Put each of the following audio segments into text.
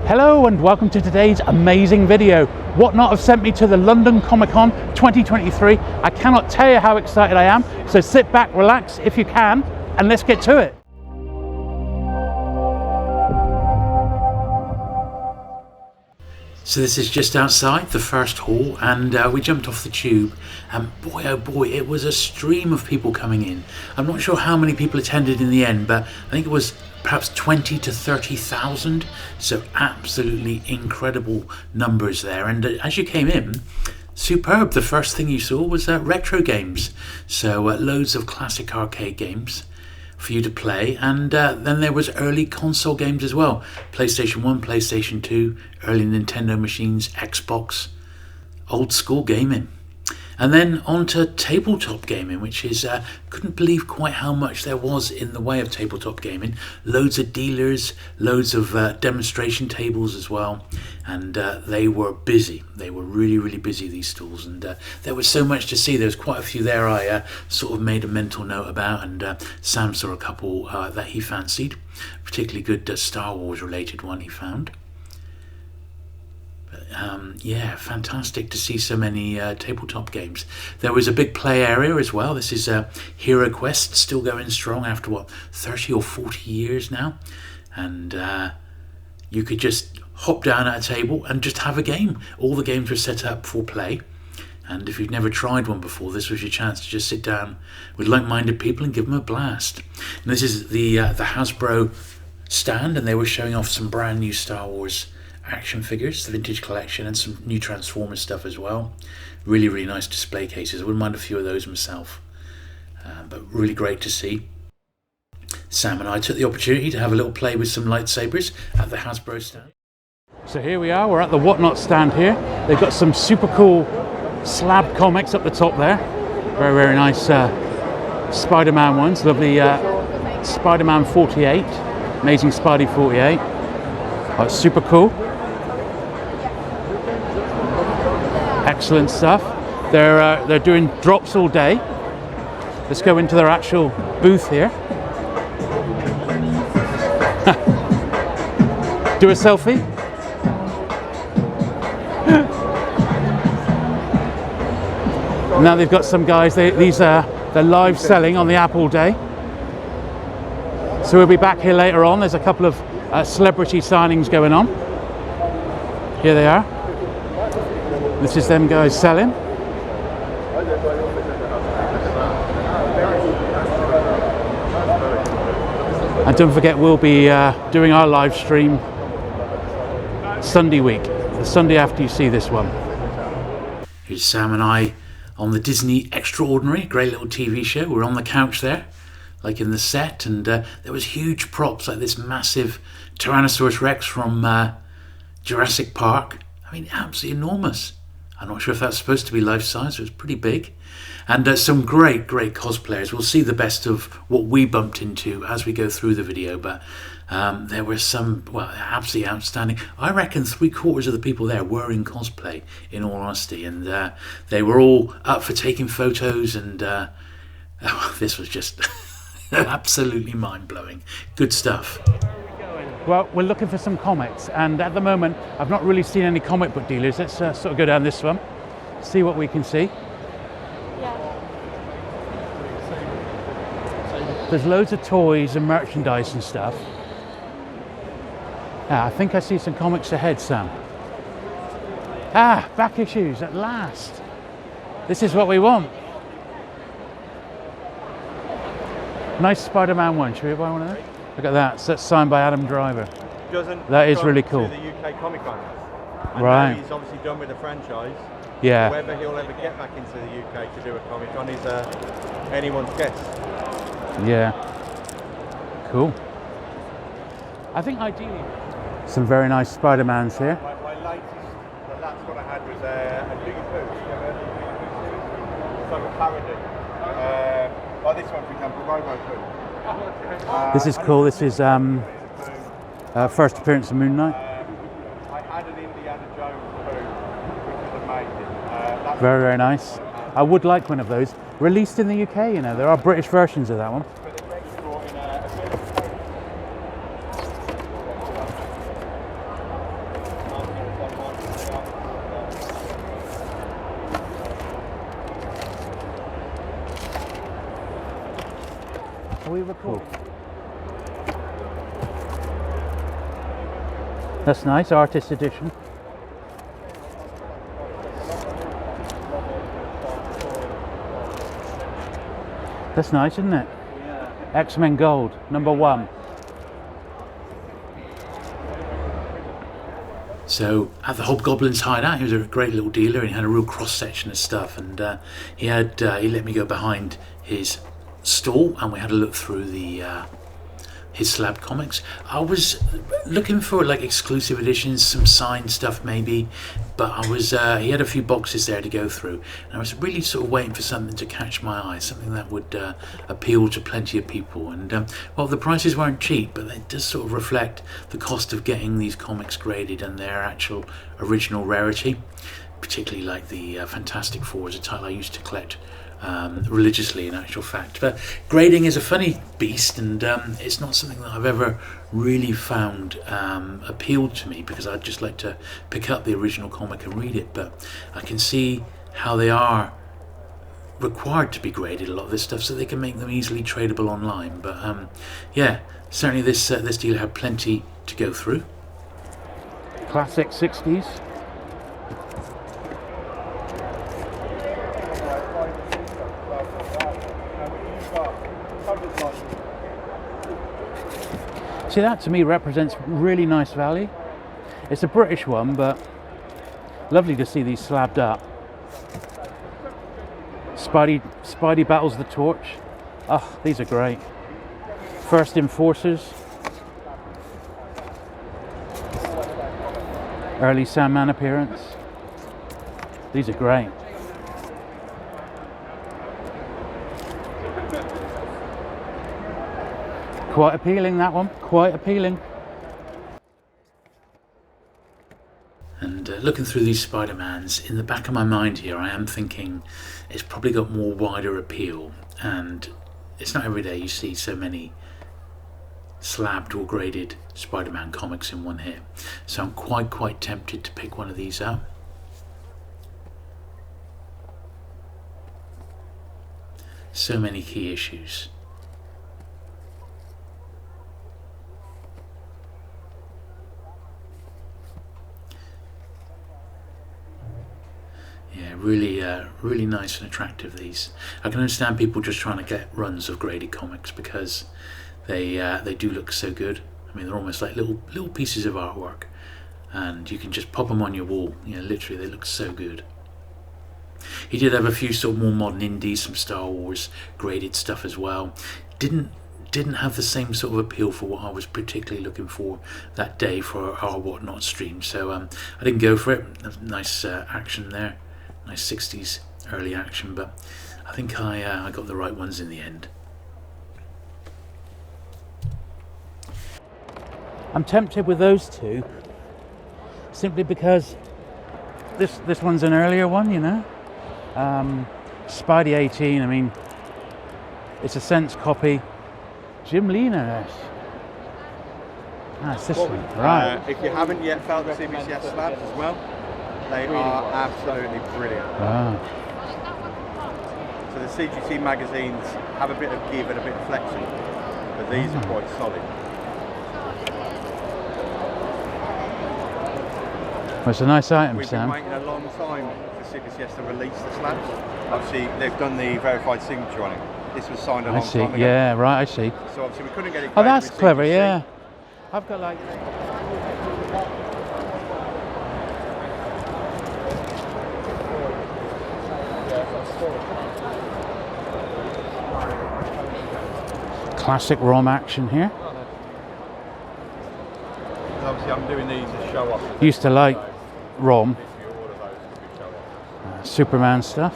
Hello and welcome to today's amazing video. Whatnot have sent me to the London ComicCon 2023. I cannot tell you how excited I am, so sit back, relax if you can, and let's get to it. So this is just outside the first hall, and we jumped off the tube, and boy oh boy, it was a stream of people coming in. I'm not sure how many people attended in the end, but I think it was perhaps 20 to 30,000, so absolutely incredible numbers there. And as you came in, superb. The first thing you saw was retro games, so loads of classic arcade games for you to play, and then there was early console games as well. PlayStation 1, PlayStation 2, early Nintendo machines, Xbox, old school gaming. And then on to tabletop gaming, which is, couldn't believe quite how much there was in the way of tabletop gaming. Loads of dealers, loads of demonstration tables as well. And they were busy. They were really, really busy, these stalls. And there was so much to see. There was quite a few there I sort of made a mental note about. And Sam saw a couple that he fancied. Particularly good Star Wars related one he found. Yeah, fantastic to see so many tabletop games. There was a big play area as well. This is Hero Quest, still going strong after what, 30 or 40 years now. And you could just hop down at a table and just have a game. All the games were set up for play. And if you've never tried one before, this was your chance to just sit down with like-minded people and give them a blast. And this is the Hasbro stand, and they were showing off some brand new Star Wars action figures, the vintage collection, and some new Transformers stuff as well. Really, really nice display cases. I wouldn't mind a few of those myself, but really great to see. Sam and I took the opportunity to have a little play with some lightsabers at the Hasbro stand. So here we are, we're at the Whatnot stand here. They've got some super cool slab comics up the top there. Very, very nice Spider-Man ones. Lovely Spider-Man 48, Amazing Spidey 48. Oh, it's super cool. Excellent stuff. They're doing drops all day. Let's go into their actual booth here. Do a selfie. Now they've got some guys. They're live selling on the app all day. So we'll be back here later on. There's a couple of celebrity signings going on. Here they are. This is them guys selling. And don't forget, we'll be doing our live stream Sunday week, the Sunday after you see this one. Here's Sam and I on the Disney Extraordinary, great little TV show. We're on the couch there, like in the set, and there was huge props like this massive Tyrannosaurus Rex from Jurassic Park. I mean, absolutely enormous. I'm not sure if that's supposed to be life-size, it was pretty big. And some great cosplayers. We'll see the best of what we bumped into as we go through the video, but there were some, well, absolutely outstanding. I reckon 3/4 of the people there were in cosplay, in all honesty, and they were all up for taking photos, and this was just absolutely mind-blowing. Good stuff. Well, we're looking for some comics, and at the moment I've not really seen any comic book dealers. Let's sort of go down this one, see what we can see. Yeah. There's loads of toys and merchandise and stuff. I think I see some comics ahead, Sam. Back issues at last. This is what we want. Nice Spider-Man one. Should we buy one of those? Look at that. So that's signed by Adam Driver. That is really cool. To the UK ComicCon. And right. He's obviously done with the franchise. Yeah. Whether he'll ever get back into the UK to do a ComicCon is anyone's guess. Yeah. Cool. I think ideally some very nice Spider-Mans here. My latest, the last one I had was a Biggie Pooh. It's like a parody. Like this one, for example, Robo Pooh. This is cool. This is first appearance of Moon Knight. I had an Indiana Jones Pooh, which was amazing. Very, very nice. I would like one of those. Released in the UK, you know, there are British versions of that one. Are we recording? That's nice, artist edition. That's nice, isn't it? Yeah. X-Men Gold, #1. So at the Hobgoblin's hideout, he was a great little dealer, and he had a real cross section of stuff. And he let me go behind his stall, and we had a look through his slab comics. I was looking for like exclusive editions, some signed stuff maybe, but he had a few boxes there to go through, and I was really sort of waiting for something to catch my eye, something that would appeal to plenty of people. And well, the prices weren't cheap, but they just sort of reflect the cost of getting these comics graded and their actual original rarity. Particularly like the Fantastic Four is a title I used to collect religiously, in actual fact. But grading is a funny beast, and it's not something that I've ever really found appealed to me, because I'd just like to pick up the original comic and read it. But I can see how they are required to be graded, a lot of this stuff, so they can make them easily tradable online. But yeah, certainly this deal had plenty to go through. Classic 60s. See, that to me represents really nice value. It's a British one, but lovely to see these slabbed up. Spidey battles the Torch. Oh, these are great. First Enforcers. Early Sandman appearance. These are great. Quite appealing, that one. Quite appealing. And looking through these Spider-Mans, in the back of my mind here, I am thinking it's probably got more wider appeal, and it's not every day you see so many slabbed or graded Spider-Man comics in one hit. So I'm quite tempted to pick one of these up. So many key issues. Yeah, really nice and attractive, these. I can understand people just trying to get runs of graded comics, because they do look so good. I mean, they're almost like little pieces of artwork, and you can just pop them on your wall. You know, literally, they look so good. He did have a few sort of more modern indies, some Star Wars graded stuff as well. Didn't have the same sort of appeal for what I was particularly looking for that day for our Whatnot stream, so I didn't go for it. Nice action there, nice 60s early action, but I think I got the right ones in the end. I'm tempted with those two, simply because this one's an earlier one, you know. Spidey 18, I mean, it's a Sense copy. Jim Linares. Ah, it's this one, right. If you haven't yet felt the CBCS slabs as well, they are absolutely brilliant. Ah. So the CGC magazines have a bit of give and a bit of flexion, but these are quite solid. Well, it's a nice item, We've Sam. been waiting a long time for CBCS to release the slabs. Obviously, they've done the verified signature on it. This was signed a long time ago. Yeah, right, I see. So obviously we couldn't get it. Oh, that's with clever, CGC. yeah. I've got like... Classic ROM action here. Obviously I'm doing these as show off. Used to like ROM. If you order those, could be show off. Superman stuff.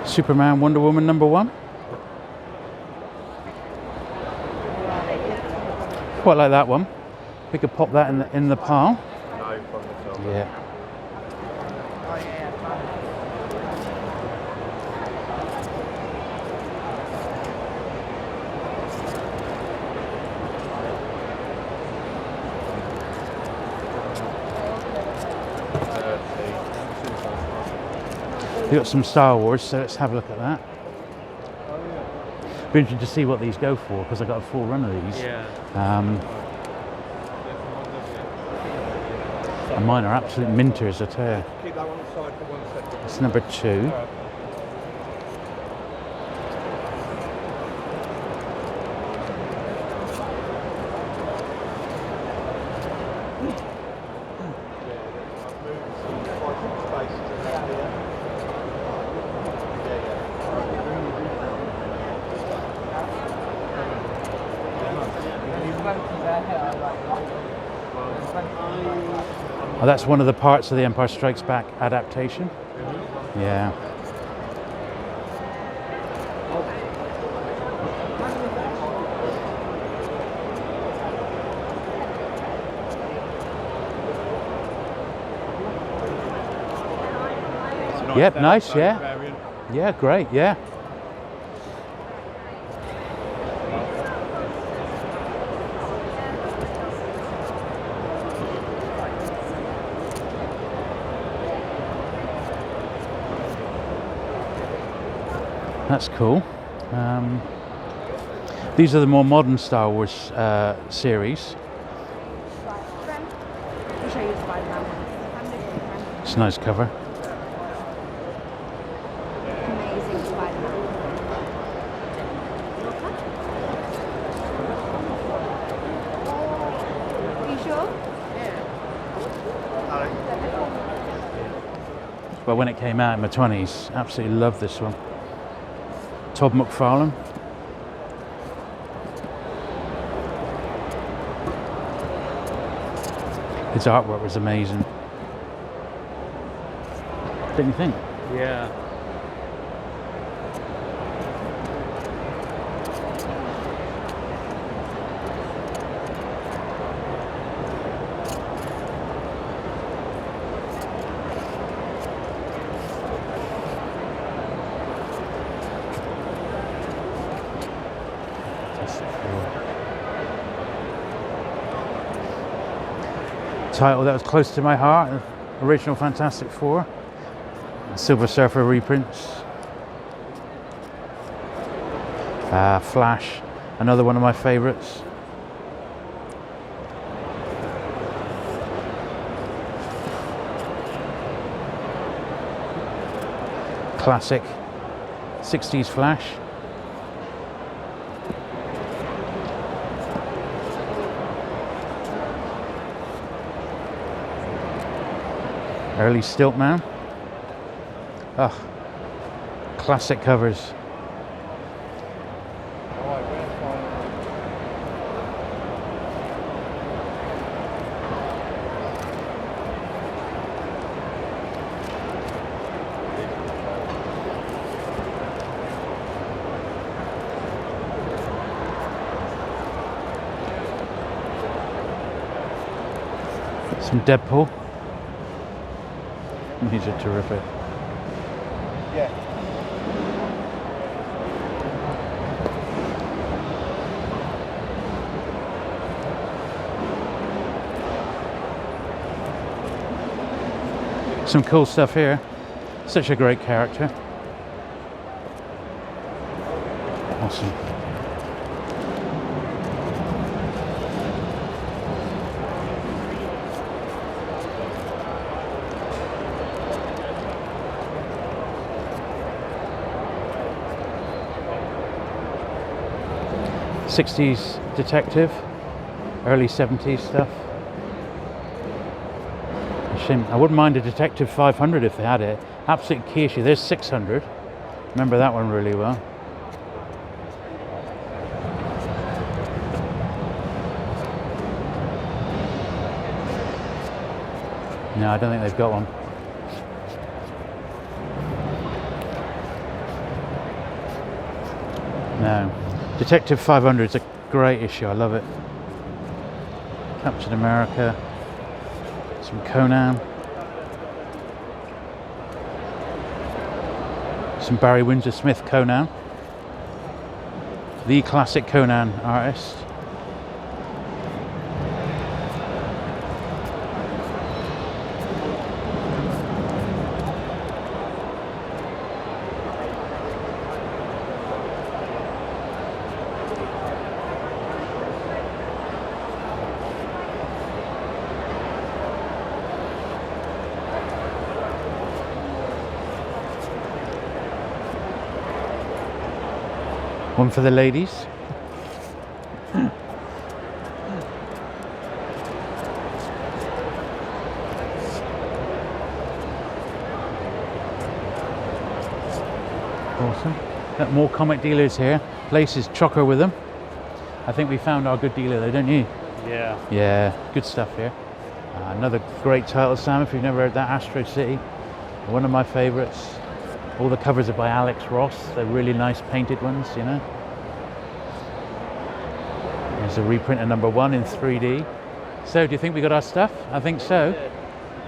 Superman, Wonder Woman #1. Quite like that one. We could pop that in the pile. No problem at all. Yeah. We got some Star Wars, so let's have a look at that. Be interesting to see what these go for, because I got a full run of these. Yeah. And mine are absolute minters, I tell you. Keep that one aside for 1 second. It's number 2. Oh, that's one of the parts of the Empire Strikes Back adaptation. Yeah. Yep, nice, yeah. Yeah, great, yeah. That's cool. These are the more modern Star Wars series. I'll show you Spider-Man. It's a nice cover. Amazing Spider-Man. Are you sure? But when it came out in my 20s, absolutely loved this one. Todd McFarlane. His artwork was amazing. Didn't you think? Yeah. Title that was close to my heart, original Fantastic Four, Silver Surfer reprints, Flash, another one of my favourites. Classic 60s Flash. Early Stiltman. Oh, classic covers. Some Deadpool. These are terrific. Yeah. Some cool stuff here. Such a great character. Awesome. '60s detective, early '70s stuff. A shame. I wouldn't mind a Detective 500 if they had it. Absolute key issue. There's 600. Remember that one really well. No, I don't think they've got one. No. Detective 500 is a great issue, I love it. Captain America, some Conan, some Barry Windsor Smith Conan, the classic Conan artist. One for the ladies. Awesome. Got more comic dealers here. Place is chocker with them. I think we found our good dealer though, don't you? Yeah. Yeah, good stuff here. Another great title, Sam, if you've never heard that, Astro City. One of my favourites. All the covers are by Alex Ross. They're really nice painted ones, you know. There's a reprint of #1 in 3D. So, do you think we got our stuff? I think so.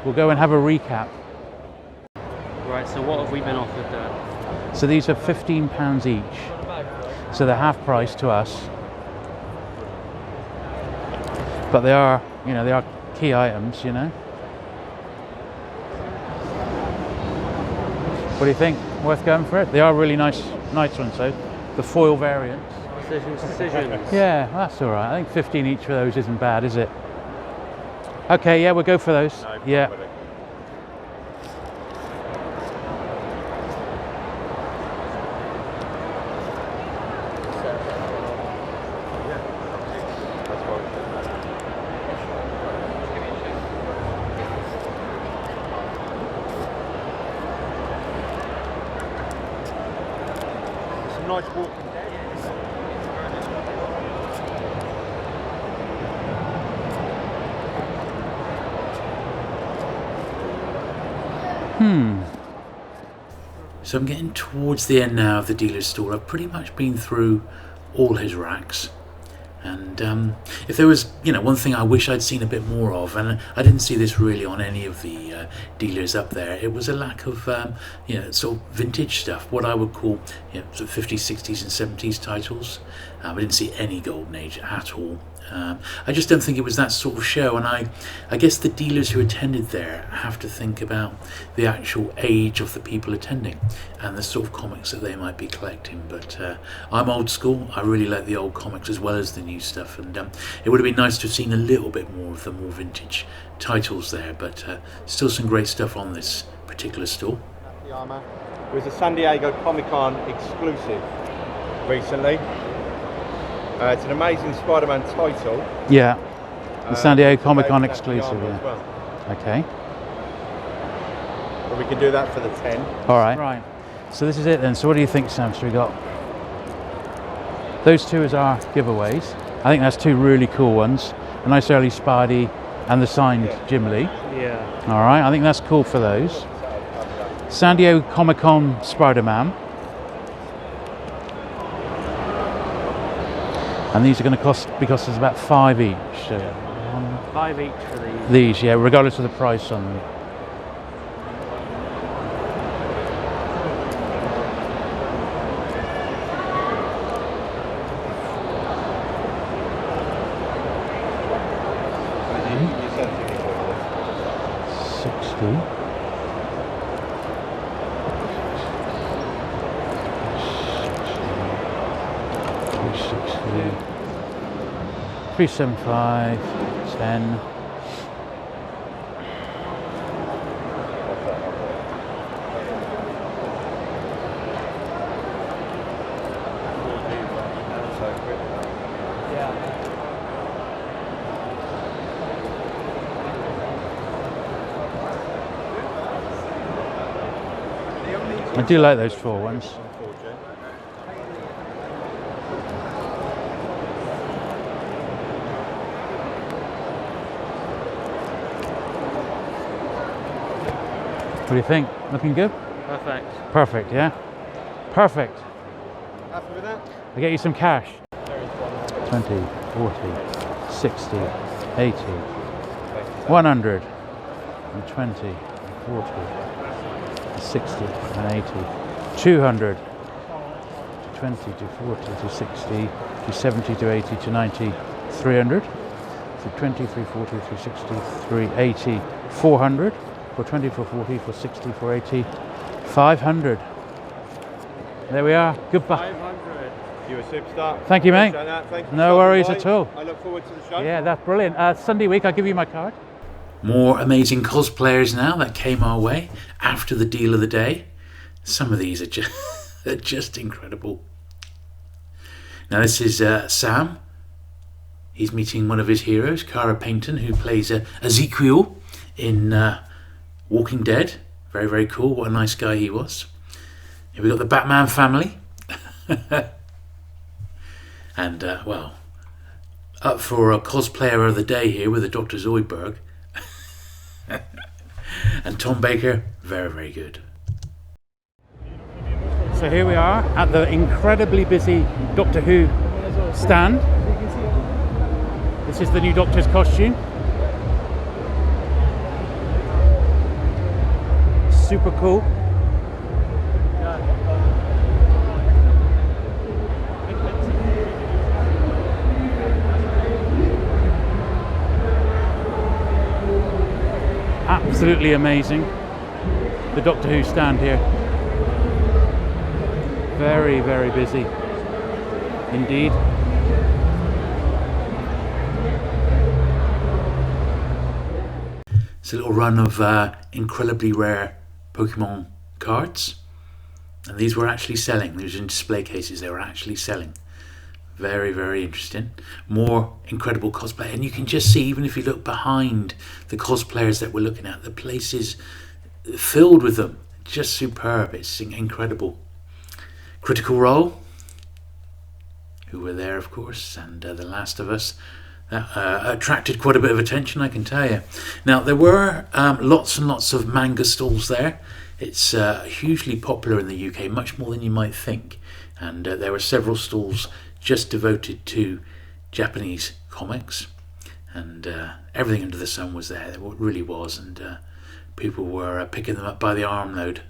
We'll go and have a recap. Right, so what have we been offered there? So these are £15 each. So they're half price to us. But they are, you know, they are key items, you know. What do you think? Worth going for it? They are really nice ones though. The foil variants. Decisions. Yeah, well, that's all right. I think 15 each for those isn't bad, is it? Okay, yeah, we'll go for those. No, Yeah. probably. That's fine. Some nice walking dead. So I'm getting towards the end now of the dealer's stall. I've pretty much been through all his racks. And if there was, you know, one thing I wish I'd seen a bit more of, and I didn't see this really on any of the dealers up there, it was a lack of, you know, sort of vintage stuff, what I would call, you know, sort of 50s, 60s and 70s titles. I didn't see any Golden Age at all. I just don't think it was that sort of show, and I guess the dealers who attended there have to think about the actual age of the people attending and the sort of comics that they might be collecting. But I'm old school. I really like the old comics as well as the new stuff, and it would have been nice to have seen a little bit more of the more vintage titles there, but still some great stuff on this particular stall. The armour. It was a San Diego ComicCon exclusive recently. It's an amazing Spider-Man title. Yeah. The San Diego ComicCon That's the exclusive, armour yeah. as well. Okay. But we can do that for the 10. All right. Right. So this is it then. So what do you think, Sam? So we got those two as our giveaways. I think that's two really cool ones. A nice early Spidey and the signed Jim Lee. Yeah. All right. I think that's cool for those. San Diego Comic-Con Spider-Man. And these are going to cost because it's about £5 each. So $5 each for these, yeah, regardless of the price on them. $375, 10. I do like those 4 ones. What do you think? Looking good? Perfect. Perfect, yeah? Perfect. Happy with that? I'll get you some cash. 20, 40, 60, 80, 100, and 20, 40, 60, and 80, 200, 20 to 40 to 60 to 70 to 80 to 90, 300, to 20, 340, 360, 380, 400, for 20, for 40, for 60, for 80, 500. There we are. Goodbye. 500. You're a superstar. Thank you, mate. Appreciate that. Thank you No for worries stopping at by. all. I look forward to the show. Yeah, that's brilliant. Sunday week, I'll give you my card. More amazing cosplayers now that came our way after the deal of the day. Some of these are just, they're just incredible. Now this is Sam. He's meeting one of his heroes, Cara Payton, who plays Ezekiel in Walking Dead. Very, very cool. What a nice guy he was. Here we got the Batman family. And, up for a cosplayer of the day here with the Dr. Zoidberg. And Tom Baker, very, very good. So here we are at the incredibly busy Doctor Who stand. This is the new Doctor's costume. Super cool. Absolutely amazing. The Doctor Who stand here. Very, very busy indeed. It's a little run of incredibly rare Pokemon cards, and these were actually selling. These were in display cases. They were actually selling. Very, very interesting. More incredible cosplay, and you can just see, even if you look behind the cosplayers that we're looking at, the place is filled with them. Just superb. It's incredible. Critical Role, who were there, of course, and The Last of Us. That attracted quite a bit of attention, I can tell you. Now, there were lots and lots of manga stalls there. It's hugely popular in the UK, much more than you might think. And there were several stalls just devoted to Japanese comics. And everything under the sun was there. It really was. And people were picking them up by the armload.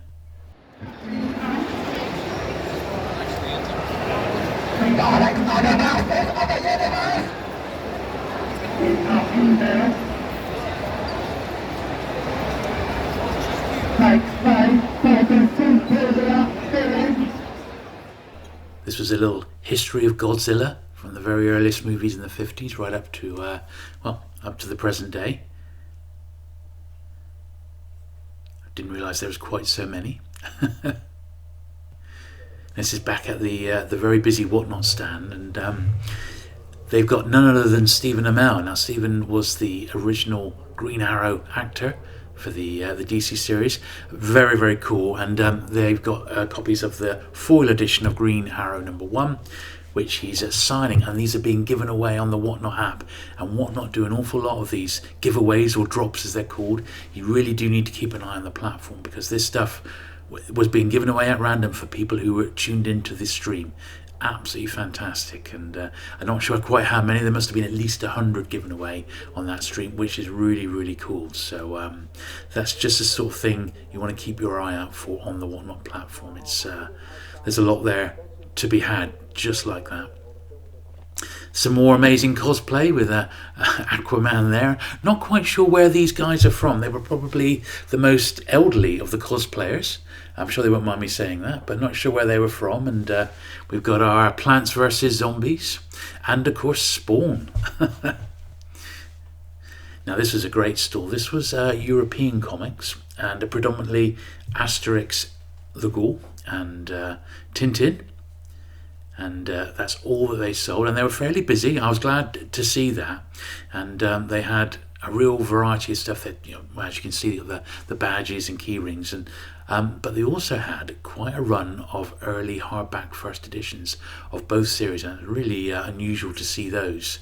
This was a little history of Godzilla from the very earliest movies in the 50s right up to up to the present day. I didn't realise there was quite so many. This is back at the very busy Whatnot stand, and they've got none other than Stephen Amell. Now, Stephen was the original Green Arrow actor for the DC series. Very, very cool. And they've got copies of the foil edition of Green Arrow #1, which he's signing, and these are being given away on the Whatnot app. And Whatnot do an awful lot of these giveaways, or drops as they're called. You really do need to keep an eye on the platform, because this stuff was being given away at random for people who were tuned into this stream. Absolutely fantastic. And I'm not sure quite how many. There must have been at least 100 given away on that stream, which is really, really cool. So that's just the sort of thing you want to keep your eye out for on the Whatnot platform. It's there's a lot there to be had just like that. Some more amazing cosplay with Aquaman there. Not quite sure where these guys are from. They were probably the most elderly of the cosplayers. I'm sure they won't mind me saying that, but not sure where they were from. And we've got our Plants vs. Zombies, and of course Spawn. Now, this was a great stall. This was European comics, and predominantly Asterix the Gaul and Tintin. And that's all that they sold, and they were fairly busy. I was glad to see that. And they had a real variety of stuff that, as you can see, the badges and key rings, and but they also had quite a run of early hardback first editions of both series, and it's really unusual to see those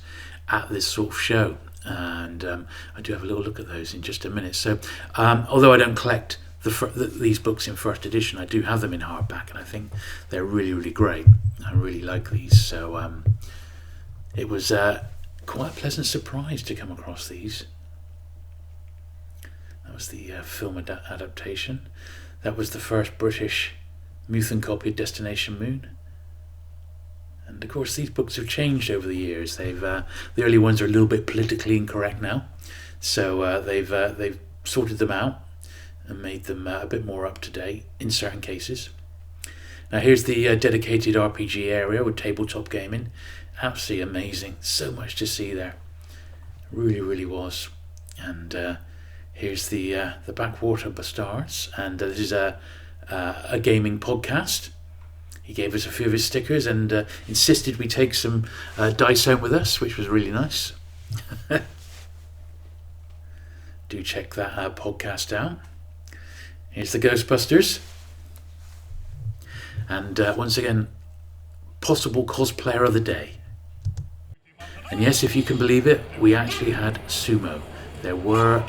at this sort of show. And I do have a little look at those in just a minute. So although I don't collect these books in first edition, I do have them in hardback, and I think they're really, really great. I really like these. So it was quite a pleasant surprise to come across these. That was the film adaptation. That was the first British Muthen copy of Destination Moon. And of course, these books have changed over the years. They've the early ones are a little bit politically incorrect now, so they've sorted them out and made them a bit more up to date in certain cases. Now, here's the dedicated RPG area with tabletop gaming. Absolutely amazing. So much to see there. Really, really was. And here's the Backwater Bastards, and this is a gaming podcast. he gave us a few of his stickers and insisted we take some dice home with us, which was really nice. Do check that podcast out. Here's the Ghostbusters. And once again, possible cosplayer of the day. And yes, if you can believe it, we actually had sumo. There were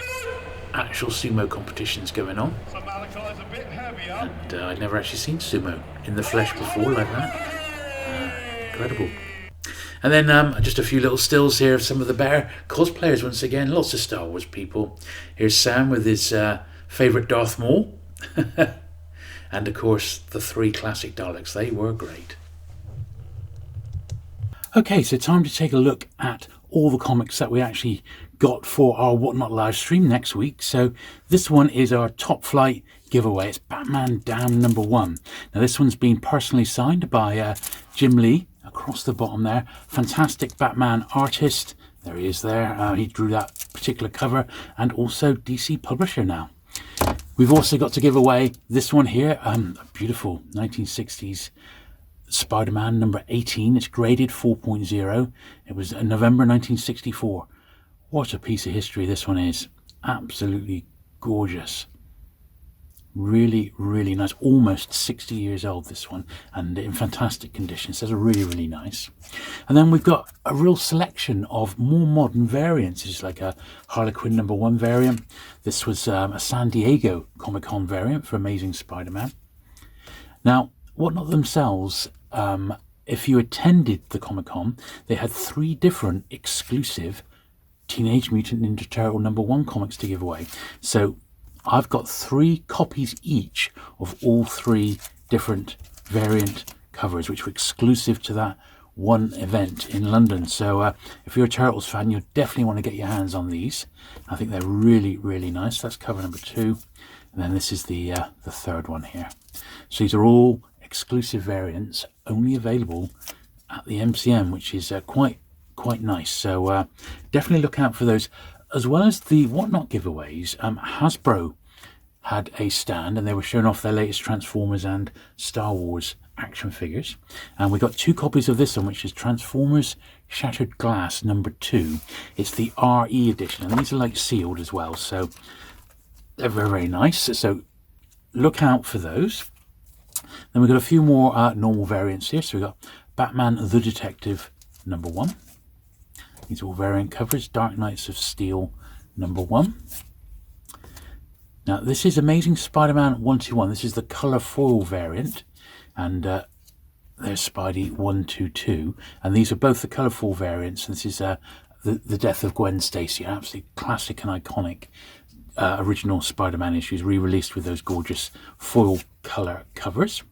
actual sumo competitions going on. And I'd never actually seen sumo in the flesh before like that. Incredible. And then just a few little stills here of some of the better cosplayers once again. Lots of Star Wars people. Here's Sam with his favourite Darth Maul. And of course the 3 classic Daleks. They were great. Okay, so time to take a look at all the comics that we actually got for our Whatnot live stream next week. So this one is our Top Flight giveaway. It's Batman Damn #1. Now this one's been personally signed by Jim Lee across the bottom there. Fantastic Batman artist. There he is there. He drew that particular cover, and also DC publisher now. We've also got to give away this one here, a beautiful 1960s Spider-Man number 18. It's graded 4.0. It was November 1964. What a piece of history this one is. Absolutely gorgeous. Really, really nice. Almost 60 years old, this one, and in fantastic condition. So it's really nice. And then we've got a real selection of more modern variants. It's like a Harlequin #1 variant. This was a San Diego Comic-Con variant for Amazing Spider-Man. Now, Whatnot themselves, if you attended the Comic-Con, they had 3 different exclusive Teenage Mutant Ninja Turtle #1 comics to give away. So I've got 3 copies each of all 3 different variant covers, which were exclusive to that one event in London. So if you're a Turtles fan, you'll definitely want to get your hands on these. I think they're really nice. That's cover number 2. And then this is the 3rd one here. So these are all exclusive variants, only available at the MCM, which is quite nice. So definitely look out for those. As well as the Whatnot giveaways, Hasbro had a stand and they were showing off their latest Transformers and Star Wars action figures. And we got 2 copies of this one, which is Transformers Shattered Glass #2. It's the RE edition, and these are like sealed as well, so they're very nice. So look out for those. Then we've got a few more normal variants here. So we've got Batman the Detective #1. These are all variant covers. Dark Knights of Steel #1. Now this is Amazing Spider-Man 121. This is the colour foil variant, and there's Spidey 122, and these are both the colour foil variants. And this is the death of Gwen Stacy, absolutely classic and iconic original Spider-Man issues, re-released with those gorgeous foil colour covers.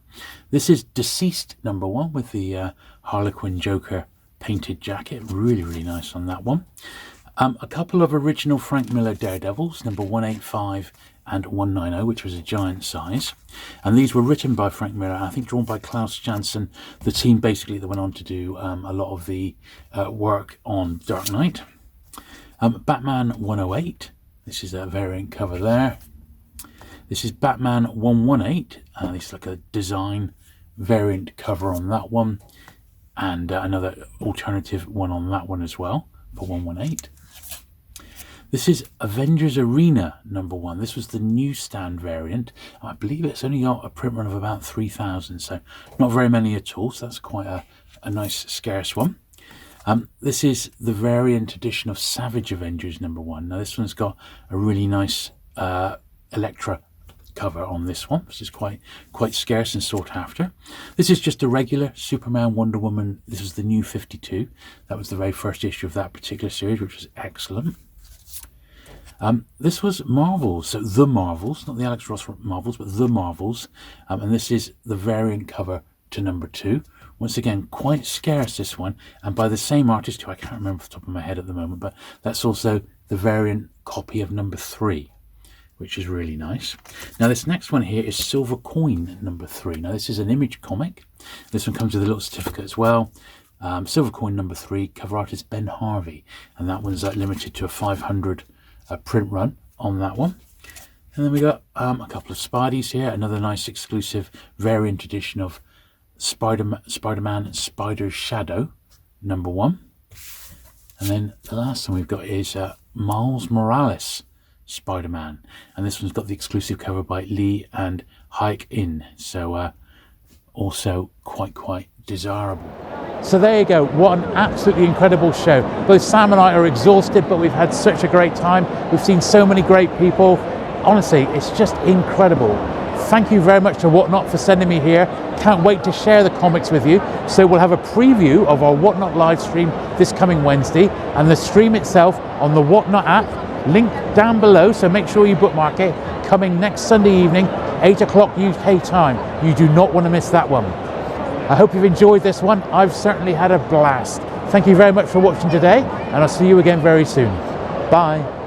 This is Deceased #1 with the Harlequin Joker painted jacket. Really nice on that one. A couple of original Frank Miller Daredevils, number 185 and 190, which was a giant size. And these were written by Frank Miller, I think drawn by Klaus Janson, the team basically that went on to do a lot of the work on Dark Knight. Batman 108. This is a variant cover there. This is Batman 118. This is like a design variant cover on that one. And another alternative one on that one as well for 118. This is Avengers Arena #1. This was the newsstand variant. I believe it's only got a print run of about 3,000, so not very many at all. So that's quite a nice scarce one. This is the variant edition of Savage Avengers #1. Now this one's got a really nice Elektra cover on this one, which is quite scarce and sought after. This is just a regular Superman, Wonder Woman. This was the new 52. That was the very first issue of that particular series, which was excellent. This was Marvels, so the Marvels, not the Alex Ross Marvels, but the Marvels. And this is the variant cover to #2. Once again, quite scarce, this one, and by the same artist who I can't remember off the top of my head at the moment, but that's also the variant copy of #3, which is really nice. Now this next one here is Silver Coin #3. Now this is an Image comic. This one comes with a little certificate as well. Silver Coin #3, cover artist Ben Harvey, and that one's limited to a 500 print run on that one. And then we got a couple of Spideys here, another nice exclusive variant edition of Spider-Man Spider's Shadow, number 1. And then the last one we've got is Miles Morales Spider-Man. And this one's got the exclusive cover by Lee and Hike In. So also quite desirable. So there you go, what an absolutely incredible show. Both Sam and I are exhausted, but we've had such a great time. We've seen so many great people. Honestly, it's just incredible. Thank you very much to Whatnot for sending me here. Can't wait to share the comics with you. So we'll have a preview of our Whatnot live stream this coming Wednesday, and the stream itself on the Whatnot app, link down below, so make sure you bookmark it, coming next Sunday evening, 8 o'clock UK time. You do not want to miss that one. I hope you've enjoyed this one. I've certainly had a blast. Thank you very much for watching today, and I'll see you again very soon. Bye.